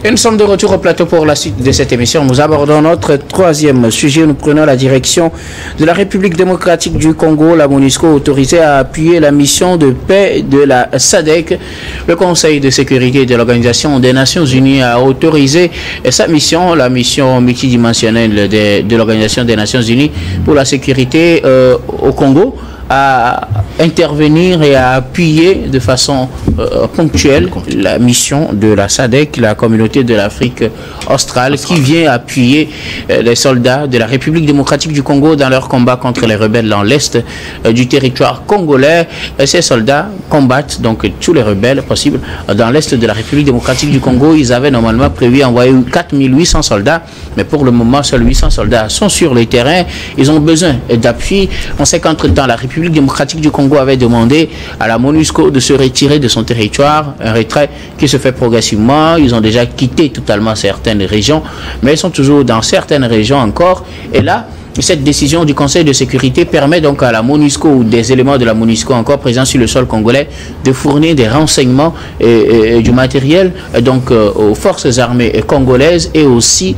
Et nous sommes de retour au plateau pour la suite de cette émission. Nous abordons notre troisième sujet. Nous prenons la direction de la République démocratique du Congo. La MONUSCO autorisée à appuyer la mission de paix de la SADC. Le Conseil de sécurité de l'Organisation des Nations Unies a autorisé sa mission, la mission multidimensionnelle de l'Organisation des Nations Unies pour la sécurité au Congo, à intervenir et à appuyer de façon ponctuelle la mission de la SADC, la communauté de l'Afrique australe, qui vient appuyer les soldats de la République démocratique du Congo dans leur combat contre les rebelles dans l'est du territoire congolais. Ces soldats combattent donc tous les rebelles possibles dans l'est de la République démocratique du Congo. Ils avaient normalement prévu envoyer 4800 soldats, mais pour le moment, seuls 800 soldats sont sur les terrains. Ils ont besoin d'appui. On sait qu'entre-temps, la République démocratique du Congo avait demandé à la MONUSCO de se retirer de son territoire, un retrait qui se fait progressivement. Ils ont déjà quitté totalement certaines régions, mais ils sont toujours dans certaines régions encore. Et là, cette décision du Conseil de sécurité permet donc à la MONUSCO ou des éléments de la MONUSCO encore présents sur le sol congolais de fournir des renseignements et du matériel donc aux forces armées congolaises et aussi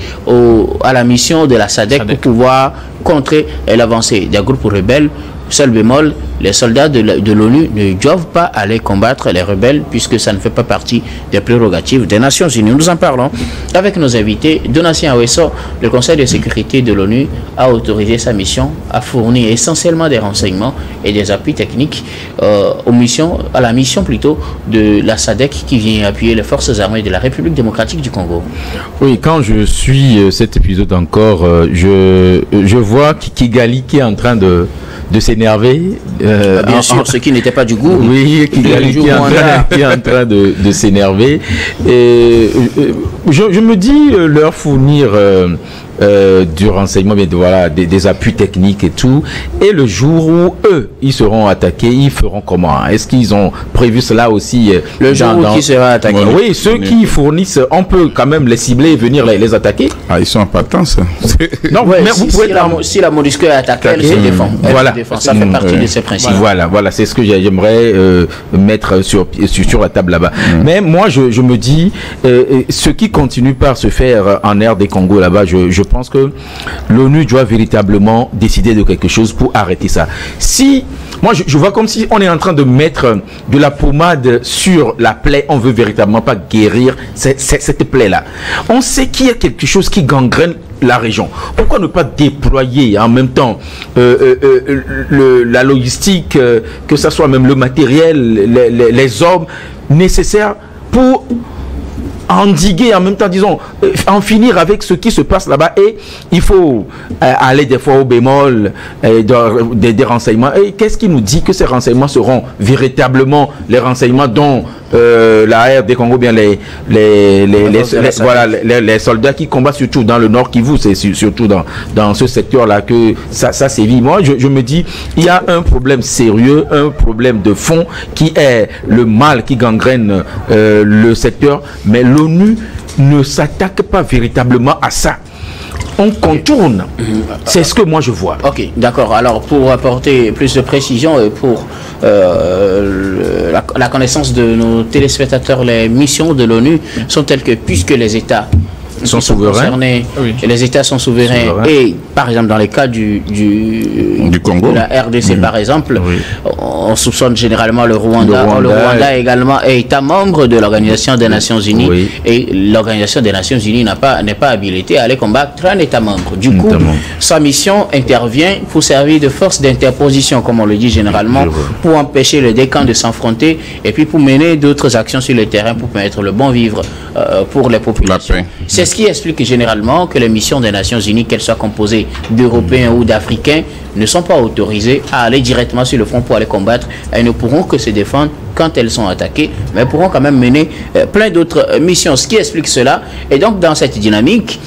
à la mission de la SADC pour pouvoir contrer l'avancée des groupes rebelles. Seul bémol, les soldats de l'ONU ne doivent pas aller combattre les rebelles puisque ça ne fait pas partie des prérogatives des Nations Unies. Nous en parlons avec nos invités. Donatien Aweso, le Conseil de sécurité de l'ONU a autorisé sa mission à fournir essentiellement des renseignements et des appuis techniques à la mission plutôt de la SADC qui vient appuyer les forces armées de la République démocratique du Congo. Oui, quand je suis cet épisode encore, je vois Kigali qui est en train de s'énerver. Bien sûr, ce qui n'était pas du goût. Oui, Kigali qui est en train de s'énerver. Je me dis leur fournir du renseignement, mais voilà, des appuis techniques et tout. Et le jour où eux, ils seront attaqués, ils feront comment? Est-ce qu'ils ont prévu cela aussi? Le jour où qui sera attaqué? Oui, ceux qui fournissent, on peut quand même les cibler et venir les attaquer. Ah, ils sont en partance. Non, mais vous pouvez si la MONUSCO est attaquée, elle se défend. Voilà. Ça fait partie de ses principes. Voilà, c'est ce que j'aimerais mettre sur la table là-bas. Mais moi, je me dis, ce qui continue par se faire en aire des Congo là-bas, je pense que l'ONU doit véritablement décider de quelque chose pour arrêter ça. Moi, je vois comme si on est en train de mettre de la pommade sur la plaie. On veut véritablement pas guérir cette plaie-là. On sait qu'il y a quelque chose qui gangrène la région. Pourquoi ne pas déployer en même temps la logistique, que ce soit même le matériel, les hommes nécessaires pour endiguer en même temps, disons, en finir avec ce qui se passe là-bas. Et il faut aller des fois au bémol des renseignements. Et qu'est-ce qui nous dit que ces renseignements seront véritablement les renseignements dont la RD Congo, bien les soldats qui combattent surtout dans le Nord Kivu, c'est surtout dans ce secteur-là que ça sévit. Moi, je me dis, il y a un problème sérieux, un problème de fond qui est le mal qui gangrène le secteur, mais l'ONU ne s'attaque pas véritablement à ça. On contourne. C'est ce que moi je vois. Ok, d'accord. Alors pour apporter plus de précision et pour la connaissance de nos téléspectateurs, les missions de l'ONU sont telles que puisque les États sont souverains, les États sont souverains. Et par exemple dans les cas du Congo, de la RDC par exemple, on soupçonne généralement le Rwanda. Le Rwanda également est État membre de l'Organisation des Nations Unies et l'Organisation des Nations Unies n'est pas habilitée à aller combattre un État membre. Du coup, sa mission intervient pour servir de force d'interposition, comme on le dit généralement, pour empêcher les deux camps de s'affronter et puis pour mener d'autres actions sur le terrain pour permettre le bon vivre pour les populations. C'est ce qui explique généralement que les missions des Nations Unies, qu'elles soient composées d'Européens ou d'Africains, ne sont pas autorisées à aller directement sur le front pour aller combattre. Elles ne pourront que se défendre quand elles sont attaquées, mais pourront quand même mener plein d'autres missions. Ce qui explique cela. Et donc, dans cette dynamique,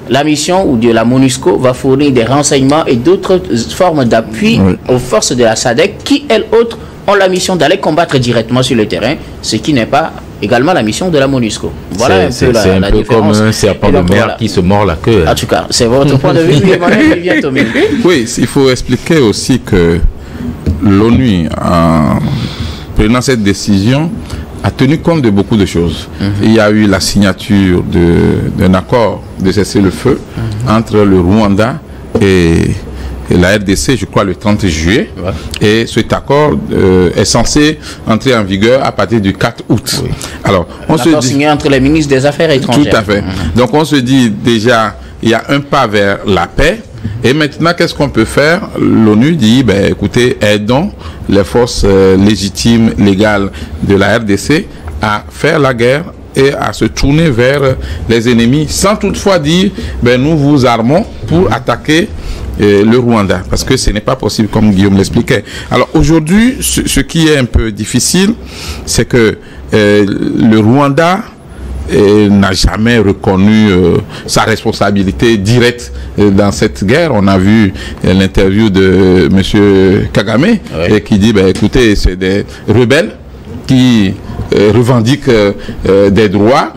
la mission ou de la MONUSCO va fournir des renseignements et d'autres formes d'appui aux forces de la SADC qui, elles autres, ont la mission d'aller combattre directement sur le terrain, ce qui n'est pas également la mission de la MONUSCO. Voilà c'est un peu comme un serpent de mer qui se mord la queue. En tout cas, c'est votre point de vue. Oui, il faut expliquer aussi que l'ONU, en prenant cette décision, a tenu compte de beaucoup de choses. Il y a eu la signature d'un accord de cessez-le-feu entre le Rwanda et la RDC, je crois, le 30 juillet. Et cet accord est censé entrer en vigueur à partir du 4 août. Alors, on se dit, signé entre les ministres des Affaires étrangères. Tout à fait. Donc, on se dit déjà, il y a un pas vers la paix. Et maintenant, qu'est-ce qu'on peut faire? L'ONU dit, ben, écoutez, aidons les forces légitimes, légales de la RDC à faire la guerre et à se tourner vers les ennemis, sans toutefois dire, ben, nous vous armons pour attaquer le Rwanda, parce que ce n'est pas possible, comme Guillaume l'expliquait. Alors aujourd'hui, ce qui est un peu difficile, c'est que le Rwanda n'a jamais reconnu sa responsabilité directe dans cette guerre. On a vu l'interview de M. Kagame qui dit, ben, écoutez, c'est des rebelles qui revendiquent des droits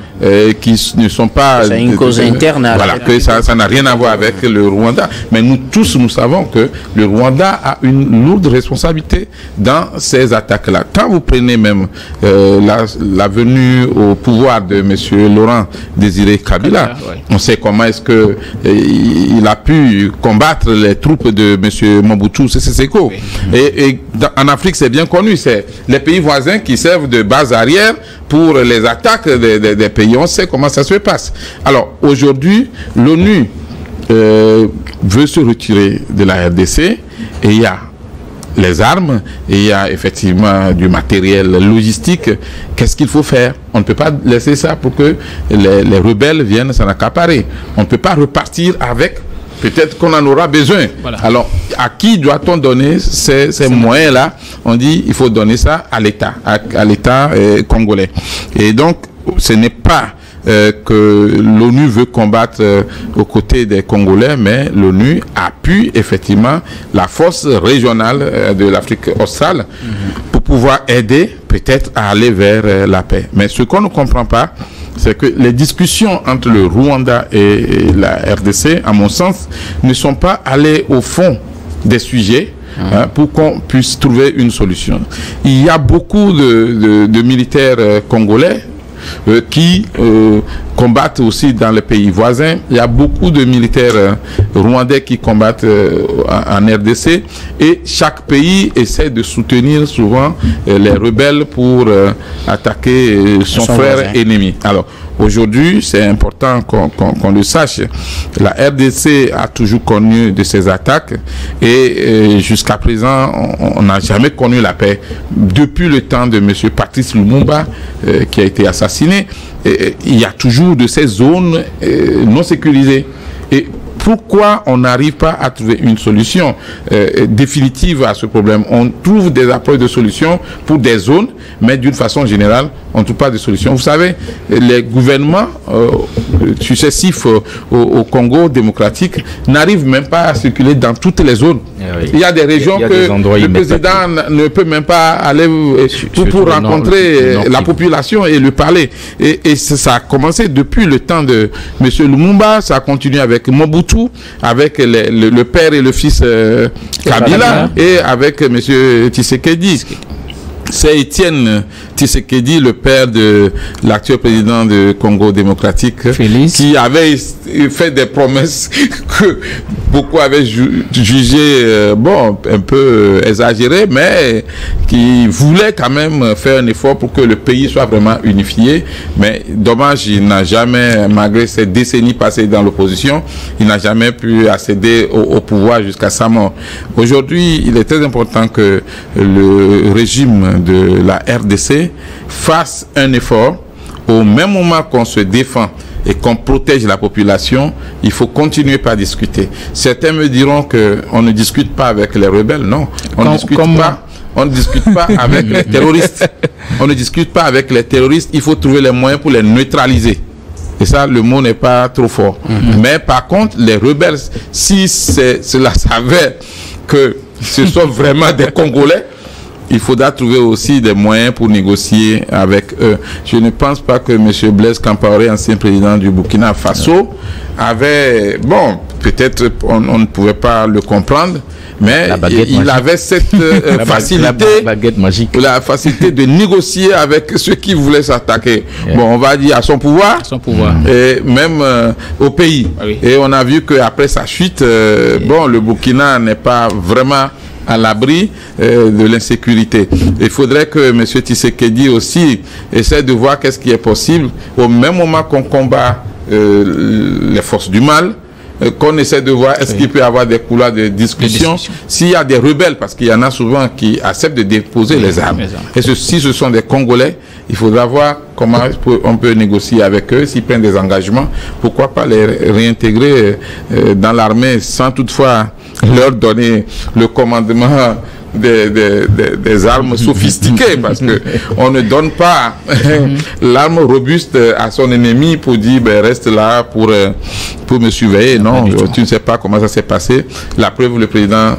qui ne sont pas... C'est une cause interne. Voilà, que ça n'a rien à voir avec le Rwanda. Mais nous tous, nous savons que le Rwanda a une lourde responsabilité dans ces attaques-là. Quand vous prenez même la venue au pouvoir de M. Laurent Désiré Kabila, on sait comment est-ce que il a pu combattre les troupes de M. Mobutu Sese Seko. Et en Afrique, c'est bien connu, c'est les pays voisins qui servent de base arrière pour les attaques des pays. On sait comment ça se passe. Alors, aujourd'hui, l'ONU veut se retirer de la RDC et il y a les armes et il y a effectivement du matériel logistique. Qu'est-ce qu'il faut faire? On ne peut pas laisser ça pour que les rebelles viennent s'en accaparer. On ne peut pas repartir avec. Peut-être qu'on en aura besoin. Voilà. Alors, à qui doit-on donner ces moyens-là? On dit il faut donner ça à l'État, à l'État congolais. Et donc, ce n'est pas que l'ONU veut combattre aux côtés des Congolais, mais l'ONU appuie effectivement la force régionale de l'Afrique australe pour pouvoir aider peut-être à aller vers la paix. Mais ce qu'on ne comprend pas, c'est que les discussions entre le Rwanda et la RDC, à mon sens, ne sont pas allées au fond des sujets pour qu'on puisse trouver une solution. Il y a beaucoup de militaires congolais qui combattent aussi dans les pays voisins. Il y a beaucoup de militaires rwandais qui combattent en RDC et chaque pays essaie de soutenir souvent les rebelles pour attaquer son frère voisin. Ennemi. Alors aujourd'hui, c'est important qu'on le sache. La RDC a toujours connu de ces attaques et jusqu'à présent, on n'a jamais connu la paix. Depuis le temps de M. Patrice Lumumba, qui a été assassiné, il y a toujours de ces zones non sécurisées. Et pourquoi on n'arrive pas à trouver une solution définitive à ce problème? On trouve des approches de solutions pour des zones, mais d'une façon générale, on ne trouve pas de solution. Vous savez, les gouvernements successifs au Congo démocratique n'arrivent même pas à circuler dans toutes les zones. Il y a des régions que le président ne peut même pas aller pour rencontrer la population et le parler. Et ça a commencé depuis le temps de M. Lumumba, ça a continué avec Mobutu, avec le père et le fils Kabila et avec M. Tshisekedi. C'est Étienne Tshisekedi, le père de l'actuel président du Congo démocratique, Félix, qui avait fait des promesses que beaucoup avaient jugées un peu exagérées, mais qui voulait quand même faire un effort pour que le pays soit vraiment unifié. Mais dommage, il n'a jamais, malgré ces décennies passées dans l'opposition, il n'a jamais pu accéder au pouvoir jusqu'à sa mort. Aujourd'hui, il est très important que le régime de la RDC fasse un effort. Au même moment qu'on se défend et qu'on protège la population, il faut continuer par discuter. Certains me diront qu'on ne discute pas avec les rebelles. Non, on ne discute pas avec les terroristes. On ne discute pas avec les terroristes. Il faut trouver les moyens pour les neutraliser. Et ça, le mot n'est pas trop fort. Mais par contre, les rebelles, si cela s'avère que ce sont vraiment des Congolais, il faudra trouver aussi des moyens pour négocier avec eux. Je ne pense pas que M. Blaise Compaoré, ancien président du Burkina Faso, avait, bon, peut-être on ne pouvait pas le comprendre, mais il avait cette facilité, la facilité de négocier avec ceux qui voulaient s'attaquer. Bon, on va dire à son pouvoir, et même au pays. Et on a vu qu'après sa chute, bon, le Burkina n'est pas vraiment à l'abri de l'insécurité. Il faudrait que M. Tshisekedi aussi essaie de voir qu'est-ce qui est possible au même moment qu'on combat les forces du mal, qu'on essaie de voir est-ce qu'il peut y avoir des couloirs de discussion, s'il y a des rebelles, parce qu'il y en a souvent qui acceptent de déposer les armes. Et si ce sont des Congolais, il faudra voir comment on peut négocier avec eux, s'ils prennent des engagements, pourquoi pas les réintégrer dans l'armée sans toutefois leur donner le commandement des armes sophistiquées, parce que on ne donne pas l'arme robuste à son ennemi pour dire ben, reste là pour me surveiller. Non, tu ne sais pas comment ça s'est passé. La preuve, le président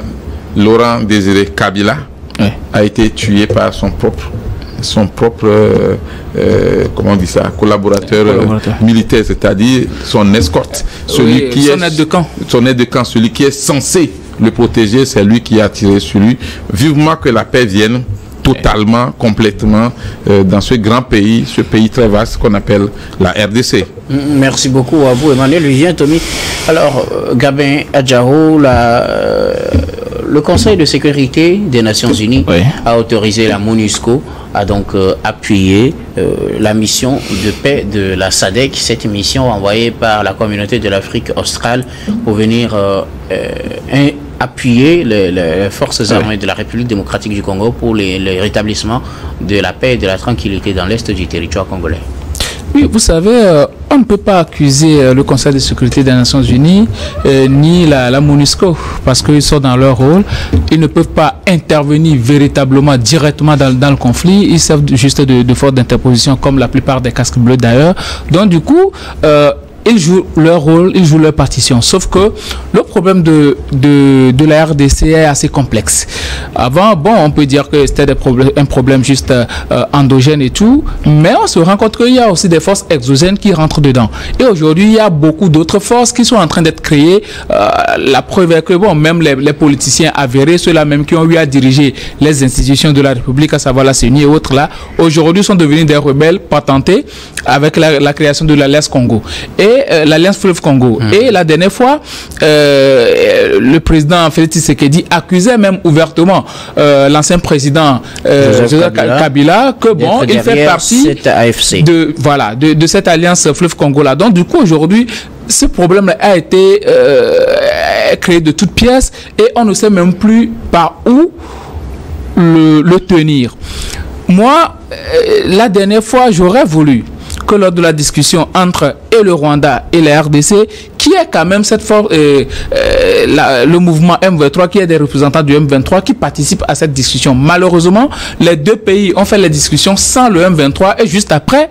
Laurent Désiré Kabila a été tué par son propre comment on dit ça, collaborateur militaire, c'est-à-dire son escorte, celui qui son aide de camp, celui qui est censé le protéger, c'est lui qui a tiré sur lui. Vivement que la paix vienne totalement, complètement dans ce grand pays, ce pays très vaste qu'on appelle la RDC. Merci beaucoup à vous, Emmanuel Lucien, Tommy. Alors, Gabin Adjaro, le Conseil de sécurité des Nations Unies a autorisé la MONUSCO à donc appuyer la mission de paix de la SADC, cette mission envoyée par la communauté de l'Afrique australe pour venir appuyer les forces armées de la République démocratique du Congo pour le rétablissement de la paix et de la tranquillité dans l'est du territoire congolais. Oui, vous savez, on ne peut pas accuser le Conseil de sécurité des Nations Unies ni la MONUSCO parce qu'ils sont dans leur rôle. Ils ne peuvent pas intervenir véritablement directement dans le conflit. Ils servent juste de force d'interposition comme la plupart des casques bleus d'ailleurs. Donc du coup, ils jouent leur rôle, ils jouent leur partition. Sauf que le problème de la RDC est assez complexe. Avant, bon, on peut dire que c'était un problème juste endogène et tout, mais on se rend compte qu'il y a aussi des forces exogènes qui rentrent dedans. Et aujourd'hui, il y a beaucoup d'autres forces qui sont en train d'être créées. La preuve est que, bon, même les politiciens avérés, ceux-là même qui ont eu à diriger les institutions de la République, à savoir la CENI et autres là, aujourd'hui sont devenus des rebelles patentés avec la création de l'Alliance Congo. Et l'Alliance Fleuve Congo. Et la dernière fois, le président Félix Tshisekedi accusait même ouvertement l'ancien président Joseph Kabila que bon, il fait partie de cette Alliance Fleuve Congo là. Donc du coup aujourd'hui, ce problème a été créé de toutes pièces et on ne sait même plus par où le tenir. Moi, la dernière fois, j'aurais voulu que lors de la discussion entre le Rwanda et la RDC, qui est quand même cette force, le mouvement M23, qui est des représentants du M23 qui participent à cette discussion. Malheureusement, les deux pays ont fait les discussions sans le M23 et juste après,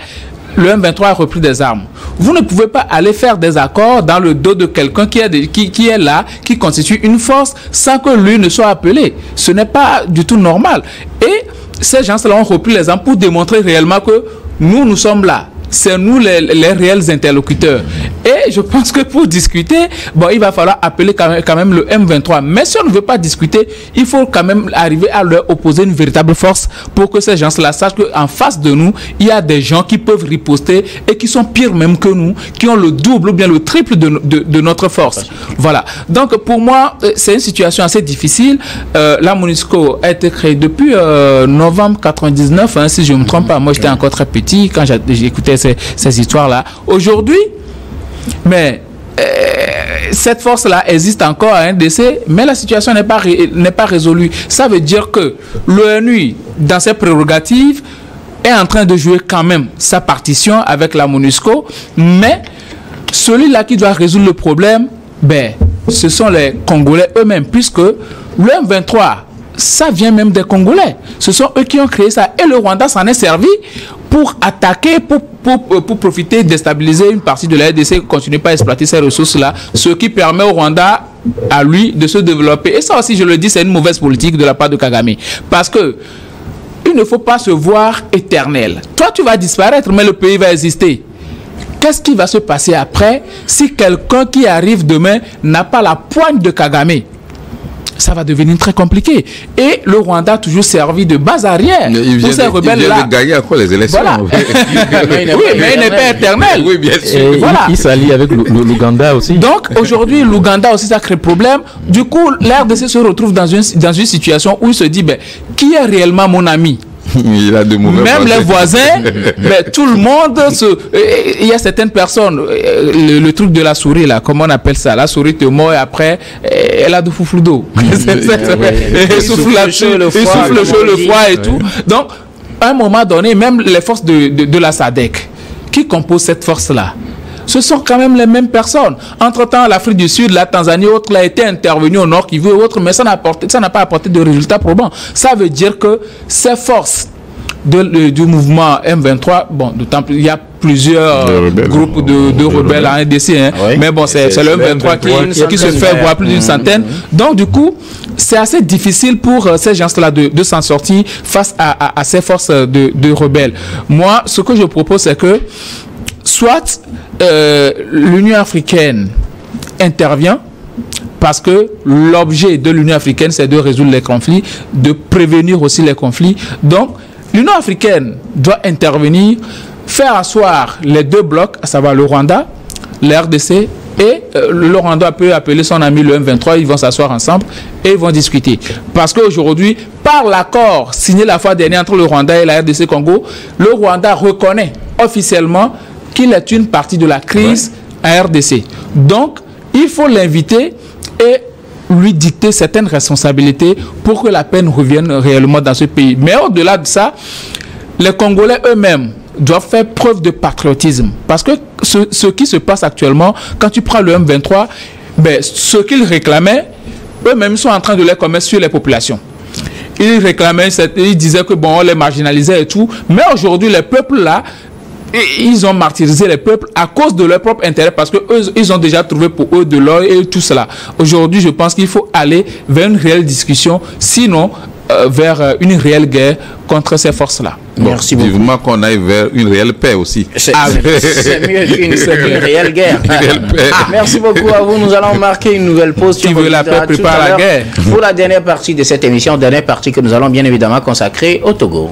le M23 a repris des armes. Vous ne pouvez pas aller faire des accords dans le dos de quelqu'un qui est là, qui constitue une force, sans que lui ne soit appelé. Ce n'est pas du tout normal. Et ces gens-là ont repris les armes pour démontrer réellement que nous sommes là. C'est nous les réels interlocuteurs. Et je pense que pour discuter, bon, il va falloir appeler quand même le M23. Mais si on ne veut pas discuter, il faut quand même arriver à leur opposer une véritable force pour que ces gens-là sachent qu'en face de nous, il y a des gens qui peuvent riposter et qui sont pires même que nous, qui ont le double ou bien le triple de notre force. Voilà. Donc pour moi, c'est une situation assez difficile. La MONUSCO a été créée depuis novembre 99, hein, si je ne me trompe pas. Moi, j'étais encore très petit quand j'écoutais ces histoires-là. Aujourd'hui, mais cette force-là existe encore à NDC, mais la situation n'est pas résolue. Ça veut dire que l'ONU, dans ses prérogatives, est en train de jouer quand même sa partition avec la MONUSCO, mais celui-là qui doit résoudre le problème, ben, ce sont les Congolais eux-mêmes, puisque le M23, ça vient même des Congolais. Ce sont eux qui ont créé ça. Et le Rwanda s'en est servi pour attaquer, pour profiter, déstabiliser une partie de la RDC, continuer pas à exploiter ces ressources-là, ce qui permet au Rwanda, à lui, de se développer. Et ça aussi, je le dis, c'est une mauvaise politique de la part de Kagame. Parce que ne faut pas se voir éternel. Toi, tu vas disparaître, mais le pays va exister. Qu'est-ce qui va se passer après si quelqu'un qui arrive demain n'a pas la poigne de Kagame? Ça va devenir très compliqué. Et le Rwanda a toujours servi de base arrière pour ces rebelles-là. Il vient de gagner encore les élections. Voilà. Oui, mais il n'est pas éternel. Oui, bien sûr. Voilà. Il s'allie avec l'Ouganda aussi. Donc, aujourd'hui, l'Ouganda aussi, ça crée problème. Du coup, l'RDC se retrouve dans une situation où il se dit, ben, qui est réellement mon ami? Il a de mauvais même les voisins, mais tout le monde il y a certaines personnes, le truc de la souris là, comment on appelle ça, la souris te mord et après elle a du foufou d'eau. Il souffle le chaud, le froid et tout. Donc à un moment donné, même les forces de la SADC qui composent cette force là, ce sont quand même les mêmes personnes. Entre-temps, l'Afrique du Sud, la Tanzanie, autres, a été intervenu au Nord Kivu et autres, mais ça n'a pas apporté de résultats probants. Ça veut dire que ces forces du mouvement M23, bon, d'autant plus, il y a plusieurs groupes de rebelles en RDC, hein, oui, mais bon, c'est le M23 qui se fait voir plus d'une centaine. Donc, du coup, c'est assez difficile pour ces gens-là de s'en sortir face à ces forces de rebelles. Moi, ce que je propose, c'est que soit l'Union africaine intervient, parce que l'objet de l'Union africaine, c'est de résoudre les conflits, de prévenir aussi les conflits. Donc, l'Union africaine doit intervenir, faire asseoir les deux blocs, à savoir le Rwanda, la RDC, et le Rwanda peut appeler son ami le M23, ils vont s'asseoir ensemble et ils vont discuter. Parce qu'aujourd'hui, par l'accord signé la fois dernière entre le Rwanda et la RDC Congo, le Rwanda reconnaît officiellement qu'il est une partie de la crise à RDC. Donc, il faut l'inviter et lui dicter certaines responsabilités pour que la peine revienne réellement dans ce pays. Mais au-delà de ça, les Congolais eux-mêmes doivent faire preuve de patriotisme. Parce que ce qui se passe actuellement, quand tu prends le M23, ben, ce qu'ils réclamaient, eux-mêmes sont en train de les commettre sur les populations. Ils réclamaient, ils disaient que bon, on les marginalisait et tout. Mais aujourd'hui, les peuples là, ils ont martyrisé les peuples à cause de leur propre intérêt, parce que eux, ils ont déjà trouvé pour eux de l'or et tout cela. Aujourd'hui, je pense qu'il faut aller vers une réelle discussion, sinon vers une réelle guerre contre ces forces-là. Bon, merci beaucoup. Vivement qu'on aille vers une réelle paix aussi. C'est mieux qu'une réelle guerre. Merci beaucoup à vous. Nous allons marquer une nouvelle pause. Qui veut la paix prépare la guerre. Pour la dernière partie de cette émission, dernière partie que nous allons bien évidemment consacrer au Togo.